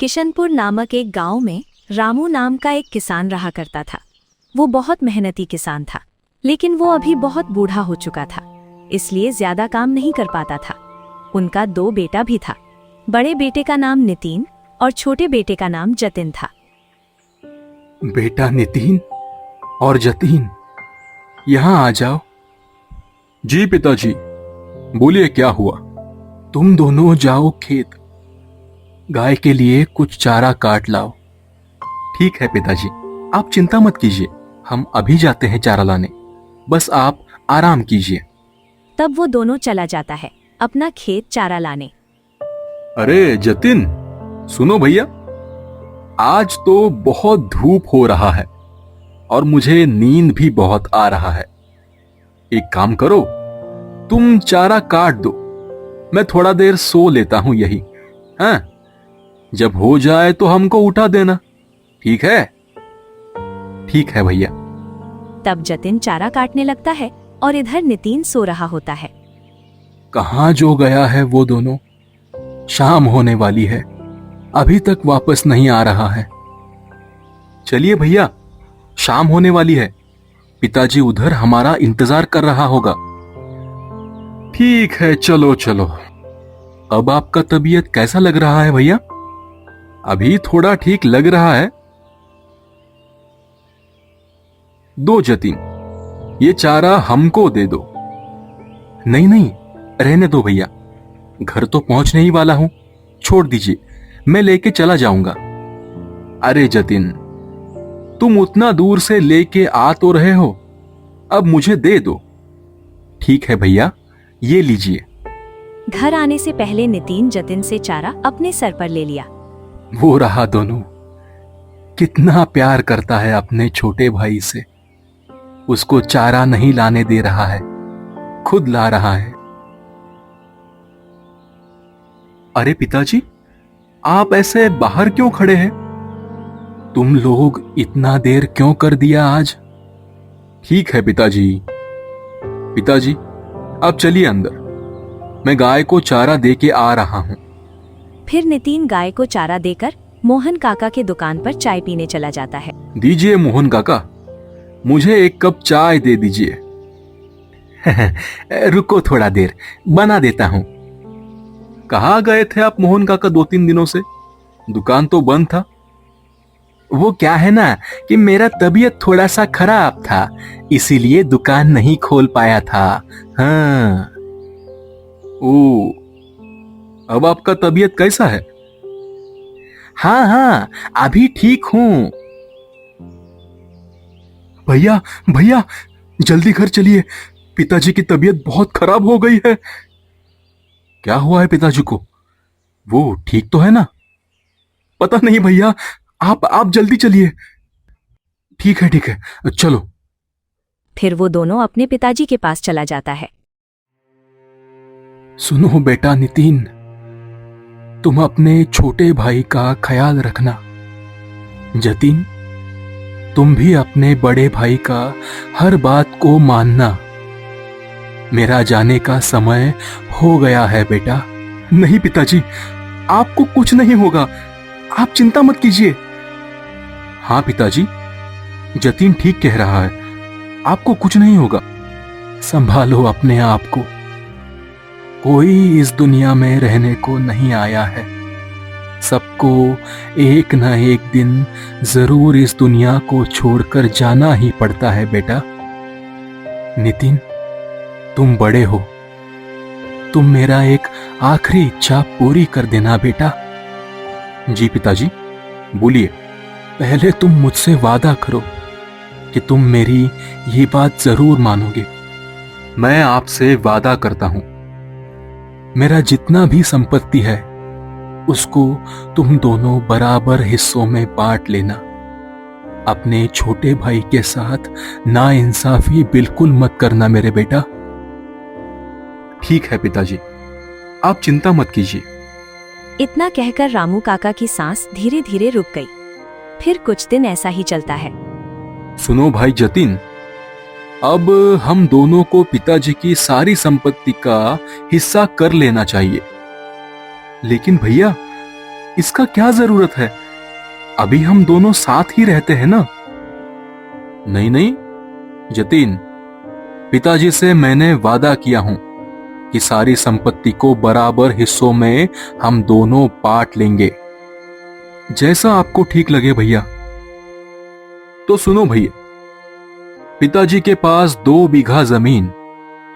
किशनपुर नामक एक गांव में रामू नाम का एक किसान रहा करता था। वो बहुत मेहनती किसान था, लेकिन वो अभी बहुत बूढ़ा हो चुका था, इसलिए ज्यादा काम नहीं कर पाता था। उनका 2 बेटा भी था। बड़े बेटे का नाम नितिन और छोटे बेटे का नाम जतिन था। बेटा नितिन और जतीन, यहाँ आ जाओ। जी पिताजी, बोलिए क्या हुआ? तुम दोनों जाओ खेत, गाय के लिए कुछ चारा काट लाओ। ठीक है पिताजी, आप चिंता मत कीजिए, हम अभी जाते हैं चारा लाने, बस आप आराम कीजिए। तब वो दोनों चला जाता है अपना खेत चारा लाने। अरे जतिन, सुनो भैया, आज तो बहुत धूप हो रहा है और मुझे नींद भी बहुत आ रहा है। एक काम करो, तुम चारा काट दो, मैं थोड़ा देर सो लेता हूं यही। हाँ, जब हो जाए तो हमको उठा देना, ठीक है? ठीक है भैया। तब जतिन चारा काटने लगता है और इधर नितिन सो रहा होता है। कहां जो गया है वो दोनों? शाम होने वाली है, अभी तक वापस नहीं आ रहा है। चलिए भैया, शाम होने वाली है, पिताजी उधर हमारा इंतजार कर रहा होगा। ठीक है, चलो चलो। अब आपका तबीयत कैसा लग रहा है भैया? अभी थोड़ा ठीक लग रहा है। दो जतीन, ये चारा हमको दे दो। नहीं नहीं, रहने दो भैया, घर तो पहुंचने ही वाला हूं, छोड़ दीजिए, मैं लेके चला जाऊंगा। अरे जतिन, तुम उतना दूर से लेके आ तो रहे हो, अब मुझे दे दो। ठीक है भैया, ये लीजिए। घर आने से पहले नितिन जतिन से चारा अपने सर पर ले लिया। वो रहा दोनों, कितना प्यार करता है अपने छोटे भाई से। उसको चारा नहीं लाने दे रहा है, खुद ला रहा है। अरे पिताजी, आप ऐसे बाहर क्यों खड़े हैं? तुम लोग इतना देर क्यों कर दिया आज? ठीक है पिताजी। पिताजी, अब चलिए अंदर, मैं गाय को चारा दे के आ रहा हूं। फिर नितिन गाय को चारा देकर मोहन काका के दुकान पर चाय पीने चला जाता है। दीजिए मोहन काका, मुझे एक कप चाय दे दीजिए। रुको थोड़ा देर, बना देता हूं। कहाँ गए थे आप मोहन काका 2-3 दिनों से? दुकान तो बंद था। वो क्या है ना कि मेरा तबीयत थोड़ा सा खराब था, इसीलिए दुकान नहीं खोल पाया था। हाँ। ओ, अब आपका तबीयत कैसा है? हाँ हाँ, अभी ठीक हूं। भैया भैया, जल्दी घर चलिए, पिताजी की तबीयत बहुत खराब हो गई है। क्या हुआ है पिताजी को? वो ठीक तो है ना? पता नहीं भैया, आप जल्दी चलिए। ठीक है, चलो। फिर वो दोनों अपने पिताजी के पास चला जाता है। सुनो बेटा नितिन, तुम अपने छोटे भाई का ख्याल रखना। जतीन, तुम भी अपने बड़े भाई का हर बात को मानना। मेरा जाने का समय हो गया है बेटा। नहीं पिताजी, आपको कुछ नहीं होगा, आप चिंता मत कीजिए। हाँ पिताजी, जतीन ठीक कह रहा है, आपको कुछ नहीं होगा। संभालो अपने आप को। कोई इस दुनिया में रहने को नहीं आया है, सबको एक ना एक दिन जरूर इस दुनिया को छोड़कर जाना ही पड़ता है बेटा। नितिन, तुम बड़े हो, तुम मेरा एक आखिरी इच्छा पूरी कर देना बेटा। जी पिताजी, बोलिए। पहले तुम मुझसे वादा करो कि तुम मेरी ये बात जरूर मानोगे। मैं आपसे वादा करता हूं, मेरा जितना भी संपत्ति है उसको तुम दोनों बराबर हिस्सों में बांट लेना। अपने छोटे भाई के साथ नाइंसाफी बिल्कुल मत करना मेरे बेटा। ठीक है पिताजी, आप चिंता मत कीजिए। इतना कहकर रामू काका की सांस धीरे धीरे रुक गई। फिर कुछ दिन ऐसा ही चलता है। सुनो भाई जतीन, अब हम दोनों को पिताजी की सारी संपत्ति का हिस्सा कर लेना चाहिए। लेकिन भैया, इसका क्या जरूरत है? अभी हम दोनों साथ ही रहते हैं ना। नहीं नहीं जतीन, पिताजी से मैंने वादा किया हूं कि सारी संपत्ति को बराबर हिस्सों में हम दोनों बांट लेंगे। जैसा आपको ठीक लगे भैया। तो सुनो भैया, पिताजी के पास 2 बीघा जमीन,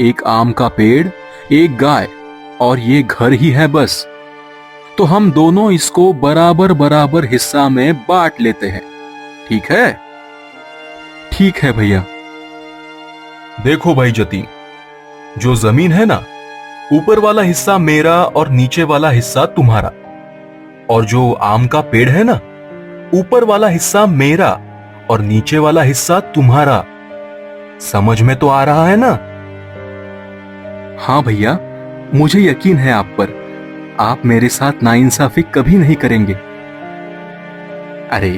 एक आम का पेड़, एक गाय और ये घर ही है बस। तो हम दोनों इसको बराबर बराबर हिस्सा में बांट लेते हैं, ठीक है? ठीक है भैया। देखो भाई जतीन, जो जमीन है ना, ऊपर वाला हिस्सा मेरा और नीचे वाला हिस्सा तुम्हारा। और जो आम का पेड़ है ना, ऊपर वाला हिस्सा मेरा और नीचे वाला हिस्सा तुम्हारा। समझ में तो आ रहा है ना? हाँ भैया, मुझे यकीन है आप पर। आप मेरे साथ नाइंसाफी कभी नहीं करेंगे। अरे,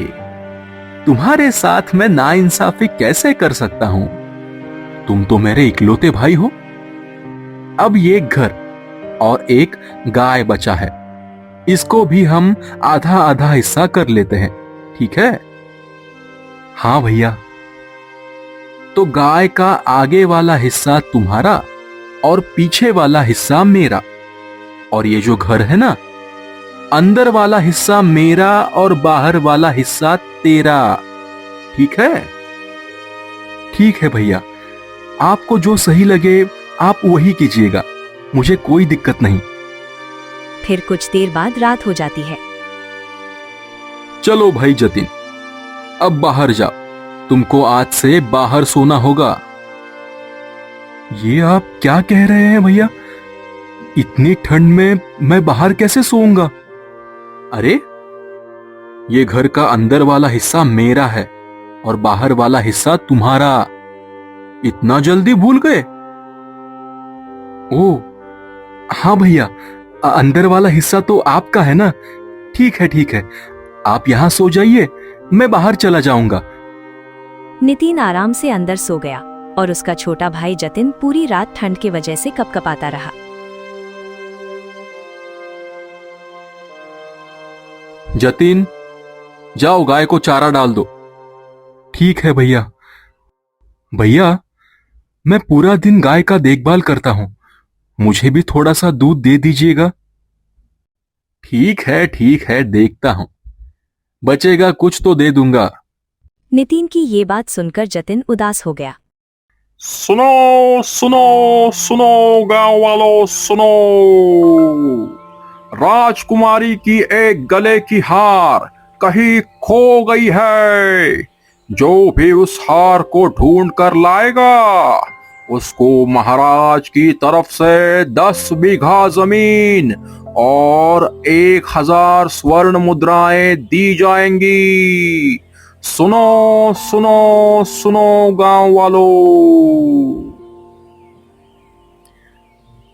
तुम्हारे साथ मैं नाइंसाफी कैसे कर सकता हूं? तुम तो मेरे इकलौते भाई हो। अब ये घर और एक गाय बचा है, इसको भी हम आधा आधा हिस्सा कर लेते हैं, ठीक है? हाँ भैया। तो गाय का आगे वाला हिस्सा तुम्हारा और पीछे वाला हिस्सा मेरा। और ये जो घर है ना, अंदर वाला हिस्सा मेरा और बाहर वाला हिस्सा तेरा, ठीक है? ठीक है भैया, आपको जो सही लगे आप वही कीजिएगा, मुझे कोई दिक्कत नहीं। फिर कुछ देर बाद रात हो जाती है। चलो भाई जतिन, अब बाहर जाओ, तुमको आज से बाहर सोना होगा। ये आप क्या कह रहे हैं भैया? इतनी ठंड में मैं बाहर कैसे सोऊंगा? अरे, ये घर का अंदर वाला हिस्सा मेरा है और बाहर वाला हिस्सा तुम्हारा। इतना जल्दी भूल गए? ओ, हाँ भैया, अंदर वाला हिस्सा तो आपका है ना। ठीक है ठीक है, आप यहां सो जाइए, मैं बाहर चला जाऊंगा। नितिन आराम से अंदर सो गया और उसका छोटा भाई जतिन पूरी रात ठंड की वजह से कपकपाता रहा। जतिन, जाओ गाय को चारा डाल दो। ठीक है भैया। भैया, मैं पूरा दिन गाय का देखभाल करता हूं, मुझे भी थोड़ा सा दूध दे दीजिएगा। ठीक है, देखता हूं, बचेगा कुछ तो दे दूंगा। नितिन की ये बात सुनकर जतिन उदास हो गया। सुनो सुनो सुनो गांव वालों, सुनो। राजकुमारी की एक गले की हार कहीं खो गई है। जो भी उस हार को ढूंढ कर लाएगा, उसको महाराज की तरफ से 10 बीघा जमीन और 1000 स्वर्ण मुद्राएं दी जाएंगी। सुनो सुनो सुनो गांव वालों।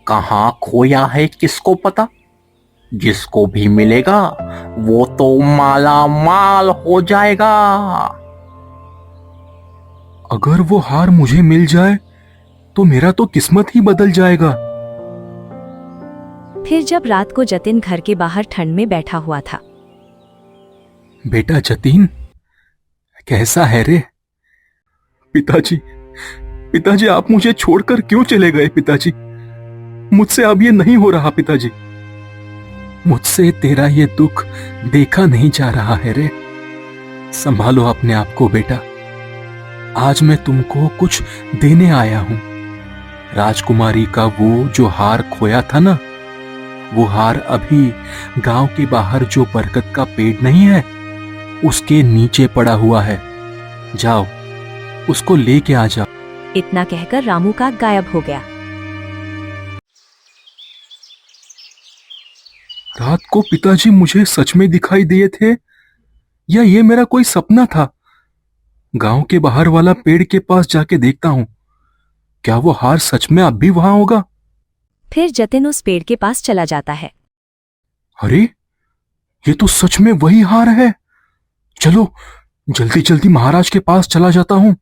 कहां खोया है किसको पता? जिसको भी मिलेगा वो तो माला माल हो जाएगा। अगर वो हार मुझे मिल जाए तो मेरा तो किस्मत ही बदल जाएगा। फिर जब रात को जतिन घर के बाहर ठंड में बैठा हुआ था। बेटा जतीन, कैसा है रे? पिताजी, पिताजी आप मुझे छोड़कर क्यों चले गए? पिताजी, मुझसे अब ये नहीं हो रहा। पिताजी, मुझसे तेरा ये दुख देखा नहीं जा रहा है रे। संभालो अपने आप को बेटा। आज मैं तुमको कुछ देने आया हूं। राजकुमारी का वो जो हार खोया था ना, वो हार अभी गांव के बाहर जो बरगद का पेड़ नहीं है, उसके नीचे पड़ा हुआ है। जाओ, उसको लेके आ जाओ। इतना कहकर रामू काग गायब हो गया। रात को पिताजी मुझे सच में दिखाई दिए थे या ये मेरा कोई सपना था? गांव के बाहर वाला पेड़ के पास जाके देखता हूं, क्या वो हार सच में अब भी वहां होगा? फिर जतिन उस पेड़ के पास चला जाता है। अरे, ये तो सच में वही हार है। चलो, जल्दी जल्दी महाराज के पास चला जाता हूं।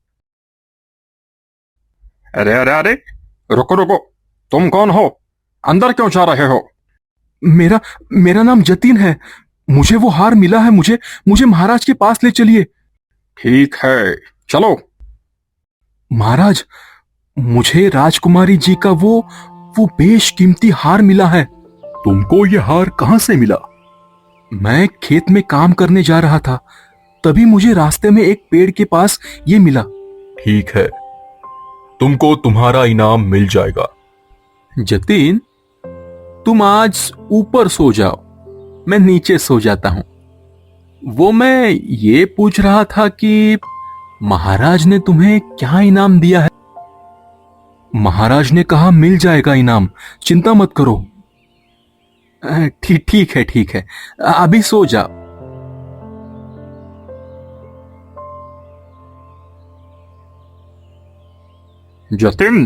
अरे अरे अरे, रुको रुको, तुम कौन हो? अंदर क्यों जा रहे हो? मेरा मेरा नाम जतीन है। मुझे वो हार मिला है, मुझे मुझे महाराज के पास ले चलिए। ठीक है, चलो। महाराज, मुझे राजकुमारी जी का वो बेशकीमती हार मिला है। तुमको ये हार कहां से मिला? मैं खेत में काम करने जा रहा था, तभी मुझे रास्ते में एक पेड़ के पास ये मिला। ठीक है, तुमको तुम्हारा इनाम मिल जाएगा। जतीन, तुम आज ऊपर सो जाओ, मैं नीचे सो जाता हूं। वो मैं ये पूछ रहा था कि महाराज ने तुम्हें क्या इनाम दिया है? महाराज ने कहा मिल जाएगा इनाम, चिंता मत करो। ठीक है, ठीक है, अभी सो जाओ। जतिन,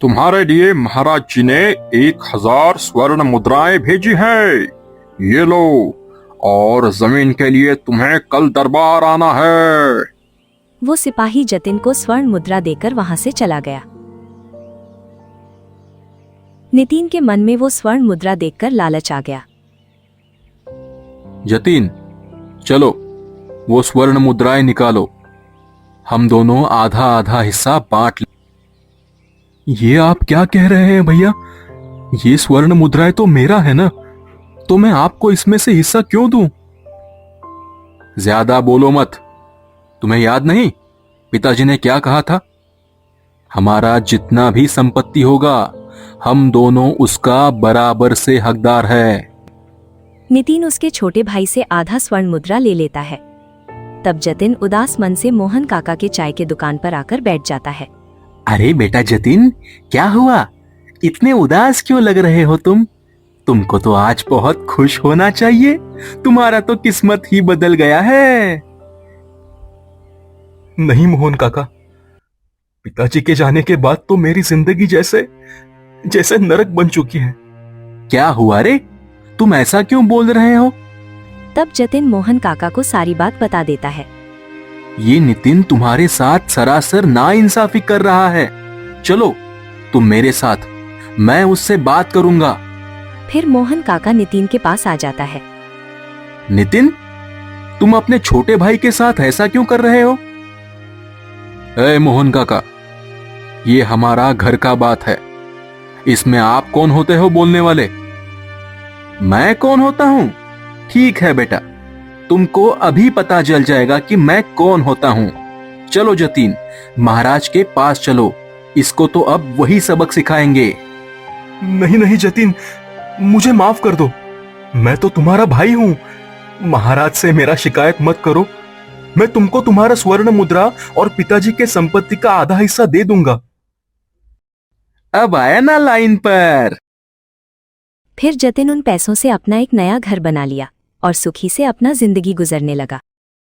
तुम्हारे लिए महाराज जी ने 1000 स्वर्ण मुद्राएं भेजी है। ये लो, और जमीन के लिए तुम्हें कल दरबार आना है। वो सिपाही जतिन को स्वर्ण मुद्रा देकर वहां से चला गया। नितिन के मन में वो स्वर्ण मुद्रा देखकर लालच आ गया। जतीन, चलो वो स्वर्ण मुद्राएं निकालो, हम दोनों आधा आधा हिस्सा बांट लें। ये आप क्या कह रहे हैं भैया? ये स्वर्ण मुद्राएं तो मेरा है ना, तो मैं आपको इसमें से हिस्सा क्यों दूं? ज्यादा बोलो मत। तुम्हें याद नहीं पिताजी ने क्या कहा था? हमारा जितना भी संपत्ति होगा, हम दोनों उसका बराबर से हकदार है। नितिन उसके छोटे भाई से आधा स्वर्ण मुद्रा ले लेता है। तब जतिन उदास मन से मोहन काका के चाय के दुकान पर आकर बैठ जाता है। अरे बेटा जतिन, क्या हुआ? इतने उदास क्यों लग रहे हो तुम? तुमको तो आज बहुत खुश होना चाहिए, तुम्हारा तो किस्मत ही बदल गया है। नहीं मोहन काका, पिताजी के जाने के बाद तो मेरी जिंदगी जैसे जैसे नरक बन चुकी है। क्या हुआ रे? तुम ऐसा क्यों बोल रहे हो? तब जतिन मोहन काका को सारी बात बता देता है। ये नितिन तुम्हारे साथ सरासर नाइंसाफी कर रहा है। चलो तुम मेरे साथ, मैं उससे बात करूंगा। फिर मोहन काका नितिन के पास आ जाता है। नितिन, तुम अपने छोटे भाई के साथ ऐसा क्यों कर रहे हो? ए मोहन काका, ये हमारा घर का बात है, इसमें आप कौन होते हो बोलने वाले? मैं कौन होता हूं? ठीक है बेटा, तुमको अभी पता चल जाएगा कि मैं कौन होता हूं। चलो जतीन, महाराज के पास चलो, इसको तो अब वही सबक सिखाएंगे। नहीं नहीं जतीन, मुझे माफ कर दो, मैं तो तुम्हारा भाई हूं। महाराज से मेरा शिकायत मत करो, मैं तुमको तुम्हारा स्वर्ण मुद्रा और पिताजी के संपत्ति का आधा हिस्सा दे दूंगा। अब आया ना लाइन पर। फिर जतिन उन पैसों से अपना एक नया घर बना लिया और सुखी से अपना जिंदगी गुजरने लगा।